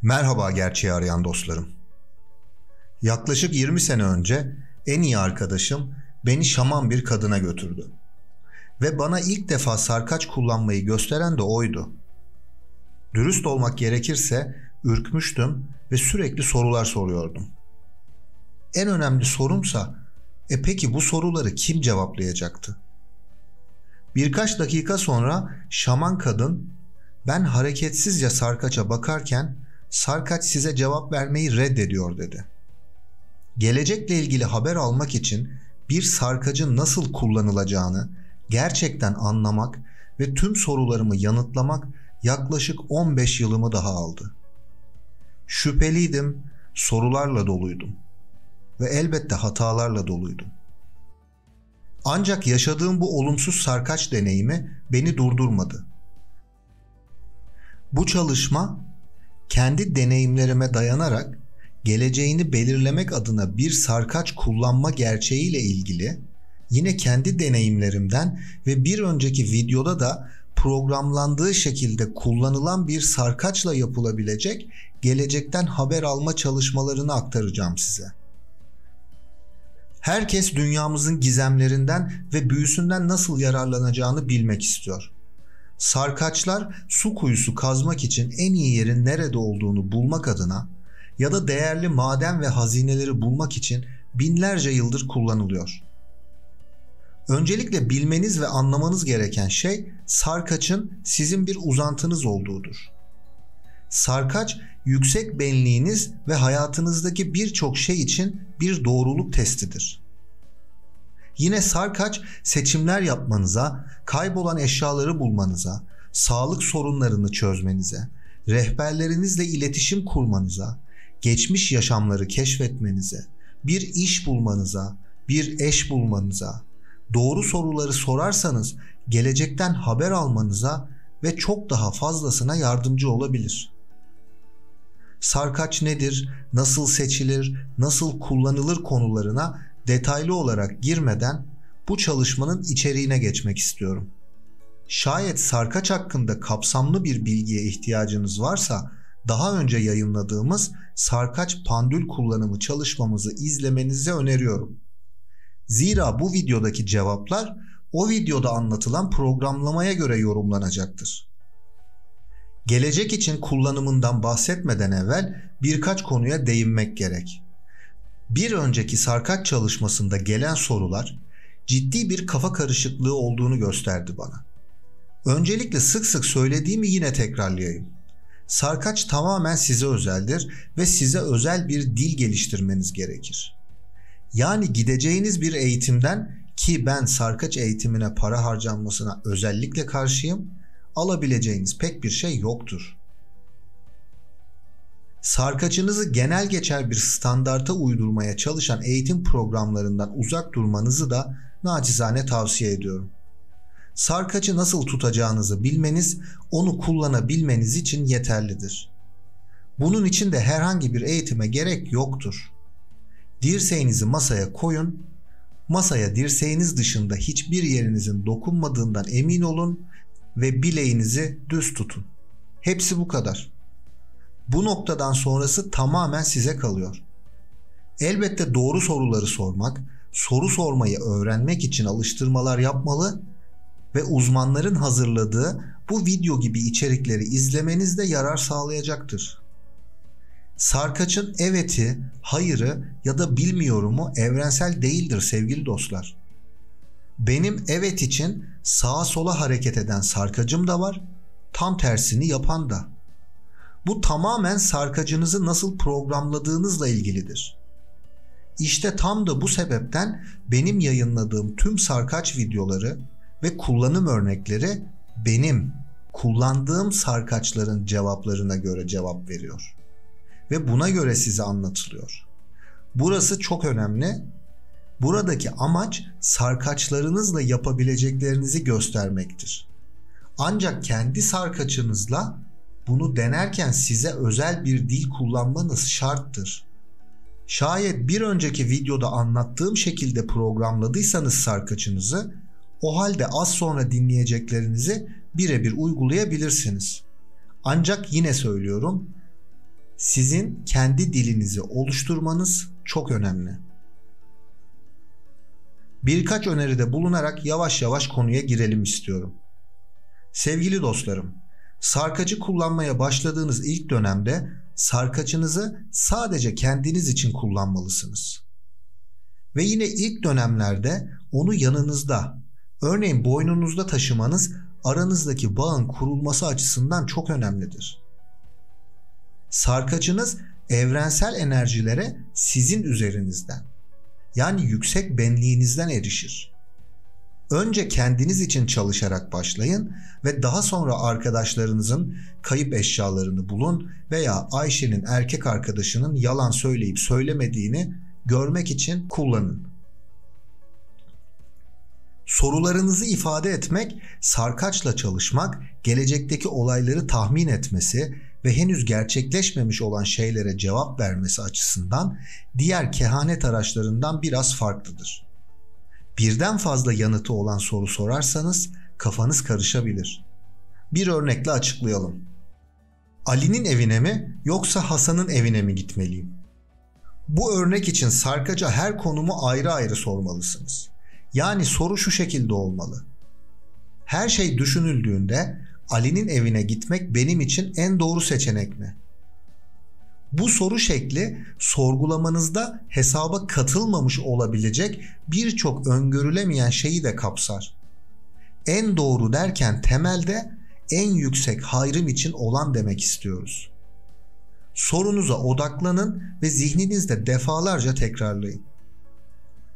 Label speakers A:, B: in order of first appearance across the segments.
A: Merhaba gerçeği arayan dostlarım. Yaklaşık 20 sene önce en iyi arkadaşım beni şaman bir kadına götürdü. Ve bana ilk defa sarkaç kullanmayı gösteren de oydu. Dürüst olmak gerekirse ürkmüştüm ve sürekli sorular soruyordum. En önemli sorumsa, peki bu soruları kim cevaplayacaktı? Birkaç dakika sonra şaman kadın, ben hareketsizce sarkaça bakarken sarkaç size cevap vermeyi reddediyor dedi. Gelecekle ilgili haber almak için bir sarkacın nasıl kullanılacağını gerçekten anlamak ve tüm sorularımı yanıtlamak yaklaşık 15 yılımı daha aldı. Şüpheliydim, sorularla doluydum ve elbette hatalarla doluydum. Ancak yaşadığım bu olumsuz sarkaç deneyimi beni durdurmadı. Bu çalışma kendi deneyimlerime dayanarak geleceğini belirlemek adına bir sarkaç kullanma gerçeğiyle ilgili yine kendi deneyimlerimden ve bir önceki videoda da programlandığı şekilde kullanılan bir sarkaçla yapılabilecek gelecekten haber alma çalışmalarını aktaracağım size. Herkes dünyamızın gizemlerinden ve büyüsünden nasıl yararlanacağını bilmek istiyor. Sarkaçlar su kuyusu kazmak için en iyi yerin nerede olduğunu bulmak adına ya da değerli maden ve hazineleri bulmak için binlerce yıldır kullanılıyor. Öncelikle bilmeniz ve anlamanız gereken şey sarkaçın sizin bir uzantınız olduğudur. Sarkaç yüksek benliğiniz ve hayatınızdaki birçok şey için bir doğruluk testidir. Yine sarkaç seçimler yapmanıza, kaybolan eşyaları bulmanıza, sağlık sorunlarını çözmenize, rehberlerinizle iletişim kurmanıza, geçmiş yaşamları keşfetmenize, bir iş bulmanıza, bir eş bulmanıza, doğru soruları sorarsanız gelecekten haber almanıza ve çok daha fazlasına yardımcı olabilir. Sarkaç nedir, nasıl seçilir, nasıl kullanılır konularına detaylı olarak girmeden bu çalışmanın içeriğine geçmek istiyorum. Şayet sarkaç hakkında kapsamlı bir bilgiye ihtiyacınız varsa daha önce yayınladığımız sarkaç pandül kullanımı çalışmamızı izlemenizi öneriyorum. Zira bu videodaki cevaplar o videoda anlatılan programlamaya göre yorumlanacaktır. Gelecek için kullanımından bahsetmeden evvel birkaç konuya değinmek gerek. Bir önceki sarkaç çalışmasında gelen sorular ciddi bir kafa karışıklığı olduğunu gösterdi bana. Öncelikle sık sık söylediğimi yine tekrarlayayım. Sarkaç tamamen size özeldir ve size özel bir dil geliştirmeniz gerekir. Yani gideceğiniz bir eğitimden, ki ben sarkaç eğitimine para harcanmasına özellikle karşıyım, alabileceğiniz pek bir şey yoktur. Sarkaçınızı genel geçer bir standarta uydurmaya çalışan eğitim programlarından uzak durmanızı da naçizane tavsiye ediyorum. Sarkaçı nasıl tutacağınızı bilmeniz, onu kullanabilmeniz için yeterlidir. Bunun için de herhangi bir eğitime gerek yoktur. Dirseğinizi masaya koyun, masaya dirseğiniz dışında hiçbir yerinizin dokunmadığından emin olun ve bileğinizi düz tutun. Hepsi bu kadar. Bu noktadan sonrası tamamen size kalıyor. Elbette doğru soruları sormak, soru sormayı öğrenmek için alıştırmalar yapmalı ve uzmanların hazırladığı bu video gibi içerikleri izlemeniz de yarar sağlayacaktır. Sarkaçın eveti, hayırı ya da bilmiyorumu evrensel değildir sevgili dostlar. Benim evet için sağa sola hareket eden sarkacım da var, tam tersini yapan da. Bu tamamen sarkacınızı nasıl programladığınızla ilgilidir. İşte tam da bu sebepten benim yayınladığım tüm sarkaç videoları ve kullanım örnekleri benim kullandığım sarkaçların cevaplarına göre cevap veriyor. Ve buna göre size anlatılıyor. Burası çok önemli. Buradaki amaç sarkaçlarınızla yapabileceklerinizi göstermektir. Ancak kendi sarkaçınızla bunu denerken size özel bir dil kullanmanız şarttır. Şayet bir önceki videoda anlattığım şekilde programladıysanız sarkaçınızı, o halde az sonra dinleyeceklerinizi birebir uygulayabilirsiniz. Ancak yine söylüyorum, Sizin kendi dilinizi oluşturmanız çok önemli. Birkaç öneride bulunarak yavaş yavaş konuya girelim istiyorum. Sevgili dostlarım, sarkacı kullanmaya başladığınız ilk dönemde sarkacınızı sadece kendiniz için kullanmalısınız. Ve yine ilk dönemlerde onu yanınızda, örneğin boynunuzda taşımanız aranızdaki bağın kurulması açısından çok önemlidir. Sarkacınız evrensel enerjilere sizin üzerinizden, yani yüksek benliğinizden erişir. Önce kendiniz için çalışarak başlayın ve daha sonra arkadaşlarınızın kayıp eşyalarını bulun veya Ayşe'nin erkek arkadaşının yalan söyleyip söylemediğini görmek için kullanın. Sorularınızı ifade etmek, sarkaçla çalışmak, gelecekteki olayları tahmin etmesi ve henüz gerçekleşmemiş olan şeylere cevap vermesi açısından diğer kehanet araçlarından biraz farklıdır. Birden fazla yanıtı olan soru sorarsanız kafanız karışabilir. Bir örnekle açıklayalım. Ali'nin evine mi yoksa Hasan'ın evine mi gitmeliyim? Bu örnek için sarkaca her konumu ayrı ayrı sormalısınız. Yani soru şu şekilde olmalı. Her şey düşünüldüğünde Ali'nin evine gitmek benim için en doğru seçenek mi? Bu soru şekli sorgulamanızda hesaba katılmamış olabilecek birçok öngörülemeyen şeyi de kapsar. En doğru derken temelde en yüksek hayrım için olan demek istiyoruz. Sorunuza odaklanın ve zihninizde defalarca tekrarlayın.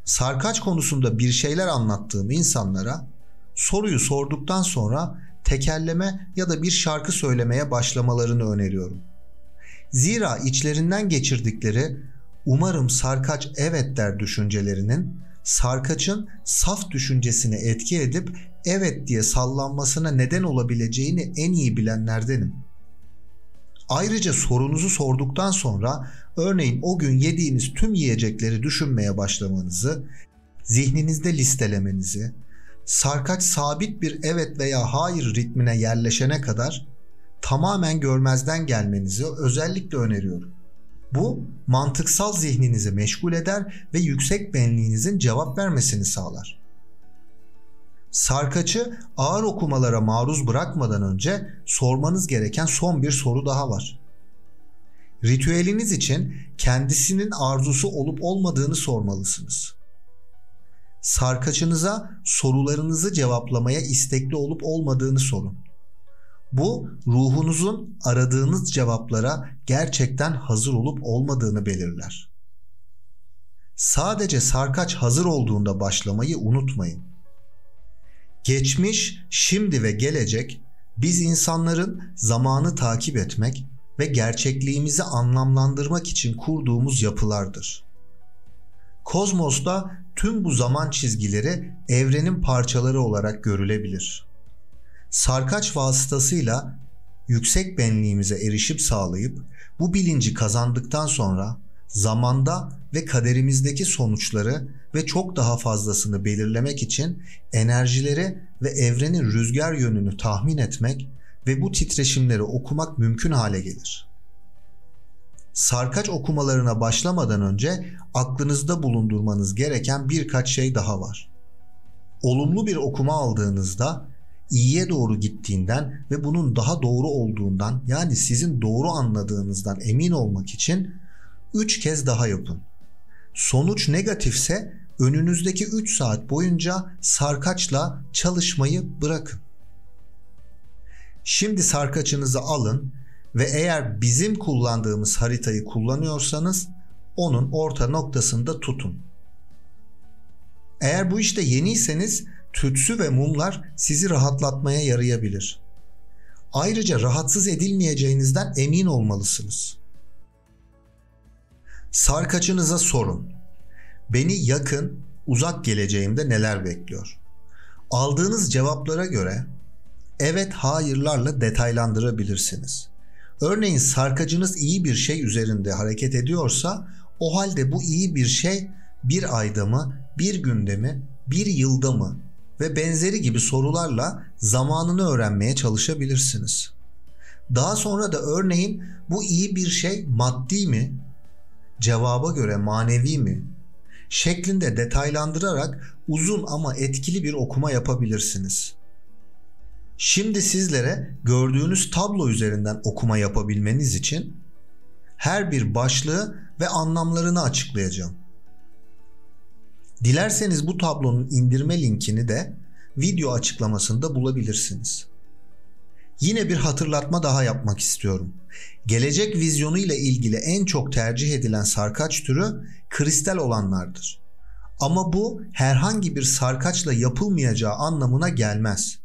A: Sarkaç konusunda bir şeyler anlattığım insanlara soruyu sorduktan sonra tekerleme ya da bir şarkı söylemeye başlamalarını öneriyorum. Zira içlerinden geçirdikleri "umarım sarkaç evet der" düşüncelerinin sarkaçın saf düşüncesine etki edip evet diye sallanmasına neden olabileceğini en iyi bilenlerdenim. Ayrıca sorunuzu sorduktan sonra örneğin o gün yediğiniz tüm yiyecekleri düşünmeye başlamanızı, zihninizde listelemenizi, sarkaç sabit bir evet veya hayır ritmine yerleşene kadar tamamen görmezden gelmenizi özellikle öneriyorum. Bu mantıksal zihninizi meşgul eder ve yüksek benliğinizin cevap vermesini sağlar. Sarkaçı ağır okumalara maruz bırakmadan önce sormanız gereken son bir soru daha var. Ritüeliniz için kendisinin arzusu olup olmadığını sormalısınız. Sarkaçınıza sorularınızı cevaplamaya istekli olup olmadığını sorun. Bu ruhunuzun aradığınız cevaplara gerçekten hazır olup olmadığını belirler. Sadece sarkaç hazır olduğunda başlamayı unutmayın. Geçmiş, şimdi ve gelecek biz insanların zamanı takip etmek ve gerçekliğimizi anlamlandırmak için kurduğumuz yapılardır. Kozmos'ta tüm bu zaman çizgileri evrenin parçaları olarak görülebilir. Sarkaç vasıtasıyla yüksek benliğimize erişip sağlayıp bu bilinci kazandıktan sonra zamanda ve kaderimizdeki sonuçları ve çok daha fazlasını belirlemek için enerjileri ve evrenin rüzgar yönünü tahmin etmek ve bu titreşimleri okumak mümkün hale gelir. Sarkaç okumalarına başlamadan önce aklınızda bulundurmanız gereken birkaç şey daha var. Olumlu bir okuma aldığınızda iyiye doğru gittiğinden ve bunun daha doğru olduğundan, yani sizin doğru anladığınızdan emin olmak için 3 kez daha yapın. Sonuç negatifse önünüzdeki 3 saat boyunca sarkaçla çalışmayı bırakın. Şimdi sarkaçınızı alın ve eğer bizim kullandığımız haritayı kullanıyorsanız onun orta noktasında tutun. Eğer bu işte yeniyseniz tütsü ve mumlar sizi rahatlatmaya yarayabilir. Ayrıca rahatsız edilmeyeceğinizden emin olmalısınız. Sarkaçınıza sorun. Beni yakın, uzak geleceğimde neler bekliyor? Aldığınız cevaplara göre evet hayırlarla detaylandırabilirsiniz. Örneğin sarkacınız iyi bir şey üzerinde hareket ediyorsa o halde bu iyi bir şey bir ayda mı, bir günde mi, bir yılda mı ve benzeri gibi sorularla zamanını öğrenmeye çalışabilirsiniz. Daha sonra da örneğin bu iyi bir şey maddi mi, cevaba göre manevi mi şeklinde detaylandırarak uzun ama etkili bir okuma yapabilirsiniz. Şimdi sizlere gördüğünüz tablo üzerinden okuma yapabilmeniz için her bir başlığı ve anlamlarını açıklayacağım. Dilerseniz bu tablonun indirme linkini de video açıklamasında bulabilirsiniz. Yine bir hatırlatma daha yapmak istiyorum. Gelecek vizyonu ile ilgili en çok tercih edilen sarkaç türü kristal olanlardır. Ama bu herhangi bir sarkaçla yapılmayacağı anlamına gelmez.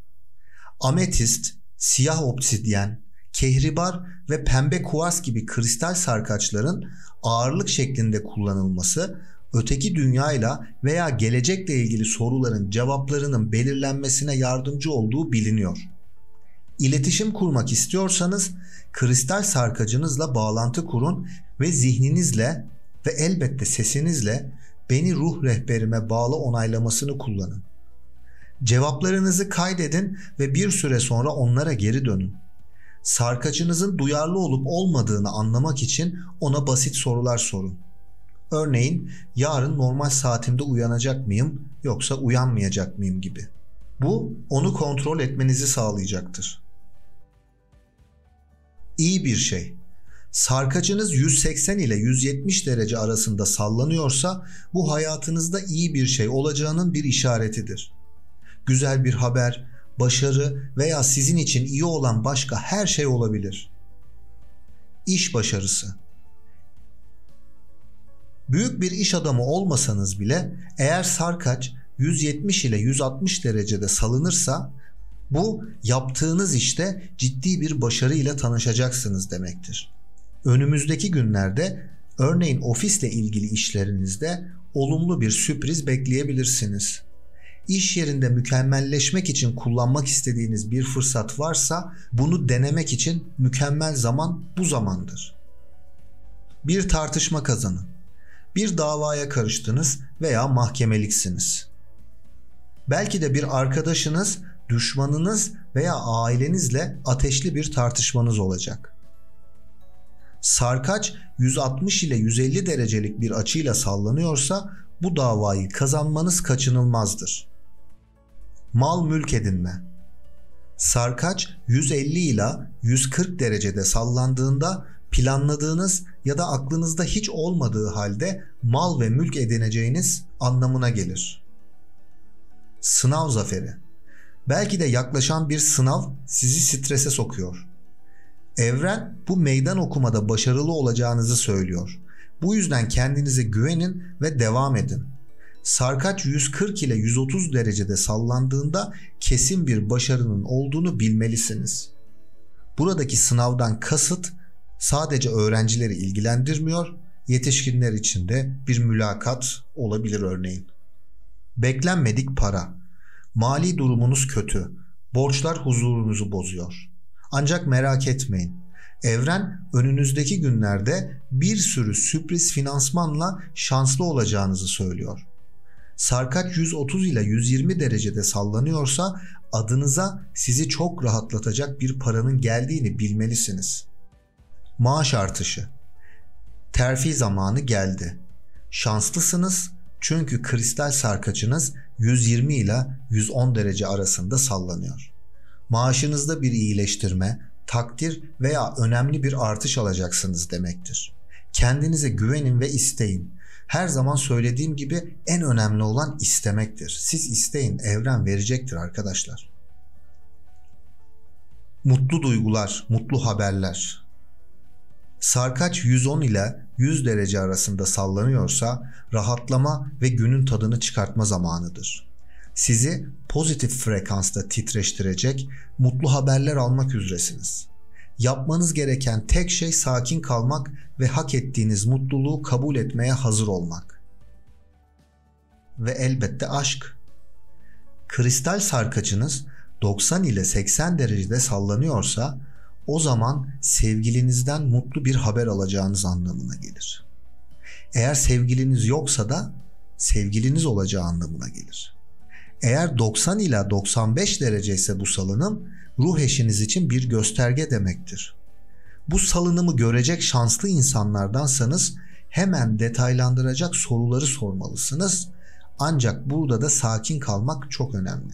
A: Ametist, siyah obsidyen, kehribar ve pembe kuvars gibi kristal sarkaçların ağırlık şeklinde kullanılması, öteki dünyayla veya gelecekle ilgili soruların cevaplarının belirlenmesine yardımcı olduğu biliniyor. İletişim kurmak istiyorsanız kristal sarkacınızla bağlantı kurun ve zihninizle ve elbette sesinizle beni ruh rehberime bağlı onaylamasını kullanın. Cevaplarınızı kaydedin ve bir süre sonra onlara geri dönün. Sarkacınızın duyarlı olup olmadığını anlamak için ona basit sorular sorun. Örneğin yarın normal saatimde uyanacak mıyım yoksa uyanmayacak mıyım gibi. Bu onu kontrol etmenizi sağlayacaktır. İyi bir şey. Sarkacınız 180 ile 170 derece arasında sallanıyorsa bu hayatınızda iyi bir şey olacağının bir işaretidir. Güzel bir haber, başarı veya sizin için iyi olan başka her şey olabilir. İş başarısı. Büyük bir iş adamı olmasanız bile eğer sarkaç 170 ile 160 derecede salınırsa bu yaptığınız işte ciddi bir başarıyla tanışacaksınız demektir. Önümüzdeki günlerde örneğin ofisle ilgili işlerinizde olumlu bir sürpriz bekleyebilirsiniz. İş yerinde mükemmelleşmek için kullanmak istediğiniz bir fırsat varsa bunu denemek için mükemmel zaman bu zamandır. Bir tartışma kazanın. Bir davaya karıştınız veya mahkemeliksiniz. Belki de bir arkadaşınız, düşmanınız veya ailenizle ateşli bir tartışmanız olacak. Sarkaç 160 ile 150 derecelik bir açıyla sallanıyorsa bu davayı kazanmanız kaçınılmazdır. Mal mülk edinme. Sarkaç 150 ile 140 derecede sallandığında planladığınız ya da aklınızda hiç olmadığı halde mal ve mülk edineceğiniz anlamına gelir. Sınav zaferi. Belki de yaklaşan bir sınav sizi strese sokuyor. Evren bu meydan okumada başarılı olacağınızı söylüyor. Bu yüzden kendinize güvenin ve devam edin. Sarkaç 140 ile 130 derecede sallandığında kesin bir başarının olduğunu bilmelisiniz. Buradaki sınavdan kasıt sadece öğrencileri ilgilendirmiyor, yetişkinler için de bir mülakat olabilir örneğin. Beklenmedik para. Mali durumunuz kötü. Borçlar huzurunuzu bozuyor. Ancak merak etmeyin. Evren önünüzdeki günlerde bir sürü sürpriz finansmanla şanslı olacağınızı söylüyor. Sarkaç 130 ile 120 derecede sallanıyorsa adınıza sizi çok rahatlatacak bir paranın geldiğini bilmelisiniz. Maaş artışı. Terfi zamanı geldi. Şanslısınız çünkü kristal sarkaçınız 120 ile 110 derece arasında sallanıyor. Maaşınızda bir iyileştirme, takdir veya önemli bir artış alacaksınız demektir. Kendinize güvenin ve isteyin. Her zaman söylediğim gibi en önemli olan istemektir. Siz isteyin, evren verecektir arkadaşlar. Mutlu duygular, mutlu haberler. Sarkaç 110 ile 100 derece arasında sallanıyorsa rahatlama ve günün tadını çıkartma zamanıdır. Sizi pozitif frekansta titreştirecek mutlu haberler almak üzeresiniz. Yapmanız gereken tek şey sakin kalmak ve hak ettiğiniz mutluluğu kabul etmeye hazır olmak. Ve elbette aşk. Kristal sarkaçınız 90 ile 80 derecede sallanıyorsa o zaman sevgilinizden mutlu bir haber alacağınız anlamına gelir. Eğer sevgiliniz yoksa da sevgiliniz olacağı anlamına gelir. Eğer 90 ila 95 derece ise bu salınım, ruh eşiniz için bir gösterge demektir. Bu salınımı görecek şanslı insanlardansanız hemen detaylandıracak soruları sormalısınız. Ancak burada da sakin kalmak çok önemli.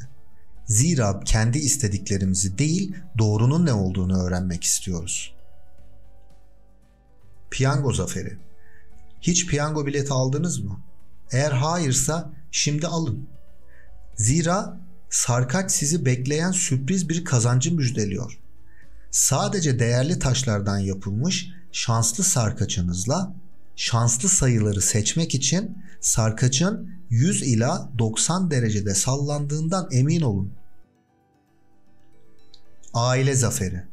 A: Zira kendi istediklerimizi değil, doğrunun ne olduğunu öğrenmek istiyoruz. Piyango zaferi. Hiç piyango bileti aldınız mı? Eğer hayırsa şimdi alın. Zira sarkaç sizi bekleyen sürpriz bir kazancı müjdeliyor. Sadece değerli taşlardan yapılmış şanslı sarkaçınızla şanslı sayıları seçmek için sarkaçın 100 ila 90 derecede sallandığından emin olun. Aile zaferi.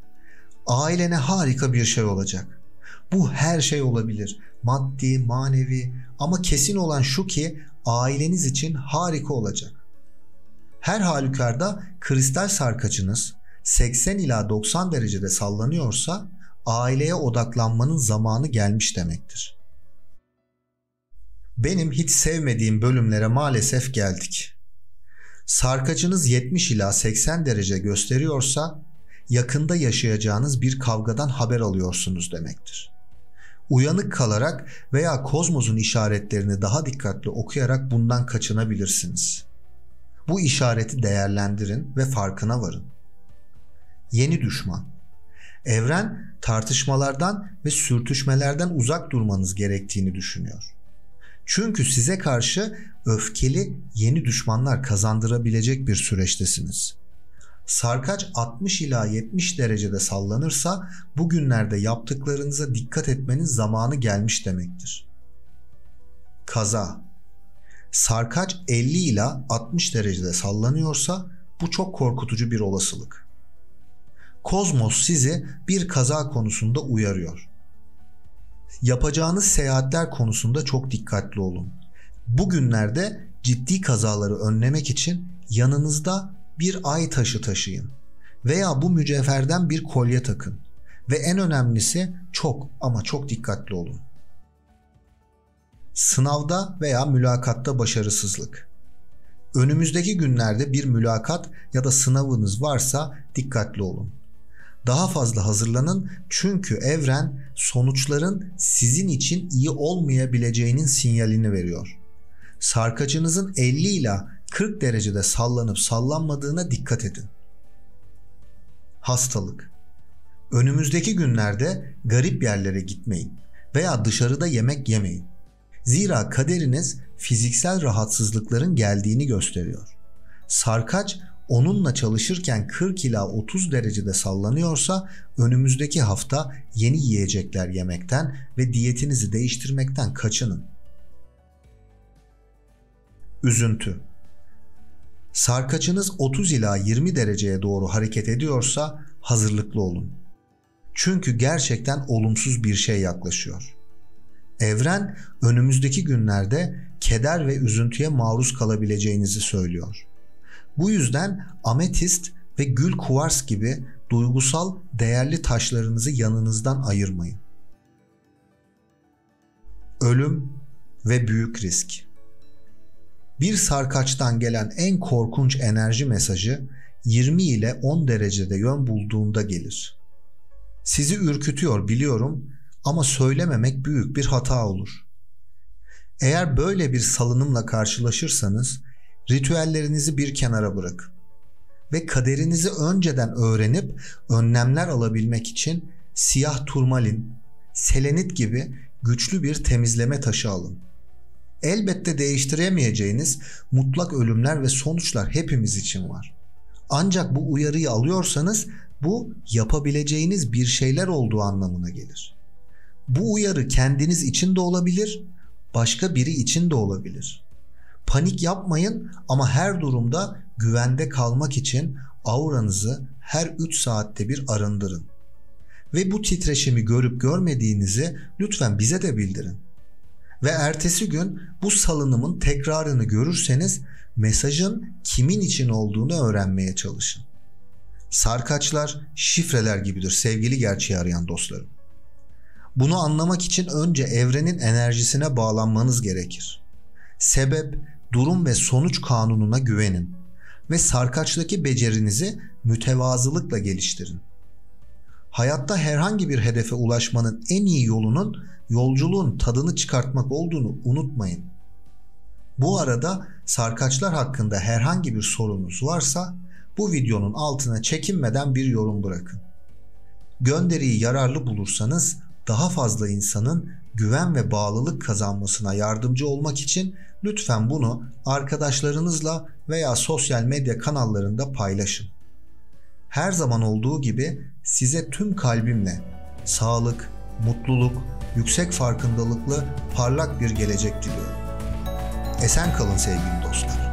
A: Ailene harika bir şey olacak. Bu her şey olabilir. Maddi, manevi, ama kesin olan şu ki aileniz için harika olacak. Her halükarda kristal sarkaçınız 80 ila 90 derecede sallanıyorsa aileye odaklanmanın zamanı gelmiş demektir. Benim hiç sevmediğim bölümlere maalesef geldik. Sarkacınız 70 ila 80 derece gösteriyorsa yakında yaşayacağınız bir kavgadan haber alıyorsunuz demektir. Uyanık kalarak veya kozmosun işaretlerini daha dikkatli okuyarak bundan kaçınabilirsiniz. Bu işareti değerlendirin ve farkına varın. Yeni düşman. Evren tartışmalardan ve sürtüşmelerden uzak durmanız gerektiğini düşünüyor. Çünkü size karşı öfkeli yeni düşmanlar kazandırabilecek bir süreçtesiniz. Sarkaç 60 ila 70 derecede sallanırsa bugünlerde yaptıklarınıza dikkat etmeniz zamanı gelmiş demektir. Kaza. Sarkaç 50 ila 60 derecede sallanıyorsa bu çok korkutucu bir olasılık. Kozmos sizi bir kaza konusunda uyarıyor. Yapacağınız seyahatler konusunda çok dikkatli olun. Bugünlerde ciddi kazaları önlemek için yanınızda bir ay taşı taşıyın veya bu mücevherden bir kolye takın ve en önemlisi çok ama çok dikkatli olun. Sınavda veya mülakatta başarısızlık. Önümüzdeki günlerde bir mülakat ya da sınavınız varsa dikkatli olun. Daha fazla hazırlanın çünkü evren sonuçların sizin için iyi olmayabileceğinin sinyalini veriyor. Sarkacınızın 50 ila 40 derecede sallanıp sallanmadığına dikkat edin. Hastalık. Önümüzdeki günlerde garip yerlere gitmeyin veya dışarıda yemek yemeyin. Zira kaderiniz fiziksel rahatsızlıkların geldiğini gösteriyor. Sarkaç onunla çalışırken 40 ila 30 derecede sallanıyorsa önümüzdeki hafta yeni yiyecekler yemekten ve diyetinizi değiştirmekten kaçının. Üzüntü. Sarkaçınız 30 ila 20 dereceye doğru hareket ediyorsa hazırlıklı olun. Çünkü gerçekten olumsuz bir şey yaklaşıyor. Evren önümüzdeki günlerde keder ve üzüntüye maruz kalabileceğinizi söylüyor. Bu yüzden ametist ve gül kuvars gibi duygusal değerli taşlarınızı yanınızdan ayırmayın. Ölüm ve büyük risk. Bir sarkaçtan gelen en korkunç enerji mesajı 20 ile 10 derecede yön bulduğunda gelir. Sizi ürkütüyor biliyorum ama söylememek büyük bir hata olur. Eğer böyle bir salınımla karşılaşırsanız ritüellerinizi bir kenara bırakın ve kaderinizi önceden öğrenip önlemler alabilmek için siyah turmalin, selenit gibi güçlü bir temizleme taşı alın. Elbette değiştiremeyeceğiniz mutlak ölümler ve sonuçlar hepimiz için var. Ancak bu uyarıyı alıyorsanız bu yapabileceğiniz bir şeyler olduğu anlamına gelir. Bu uyarı kendiniz için de olabilir, başka biri için de olabilir. Panik yapmayın ama her durumda güvende kalmak için auranızı her 3 saatte bir arındırın. Ve bu titreşimi görüp görmediğinizi lütfen bize de bildirin. Ve ertesi gün bu salınımın tekrarını görürseniz mesajın kimin için olduğunu öğrenmeye çalışın. Sarkaçlar şifreler gibidir sevgili gerçeği arayan dostlarım. Bunu anlamak için önce evrenin enerjisine bağlanmanız gerekir. Sebep, durum ve sonuç kanununa güvenin ve sarkaçtaki becerinizi mütevazılıkla geliştirin. Hayatta herhangi bir hedefe ulaşmanın en iyi yolunun yolculuğun tadını çıkartmak olduğunu unutmayın. Bu arada sarkaçlar hakkında herhangi bir sorunuz varsa bu videonun altına çekinmeden bir yorum bırakın. Gönderiyi yararlı bulursanız daha fazla insanın güven ve bağlılık kazanmasına yardımcı olmak için lütfen bunu arkadaşlarınızla veya sosyal medya kanallarında paylaşın. Her zaman olduğu gibi size tüm kalbimle sağlık, mutluluk, yüksek farkındalıklı parlak bir gelecek diliyorum. Esen kalın sevgili dostlar.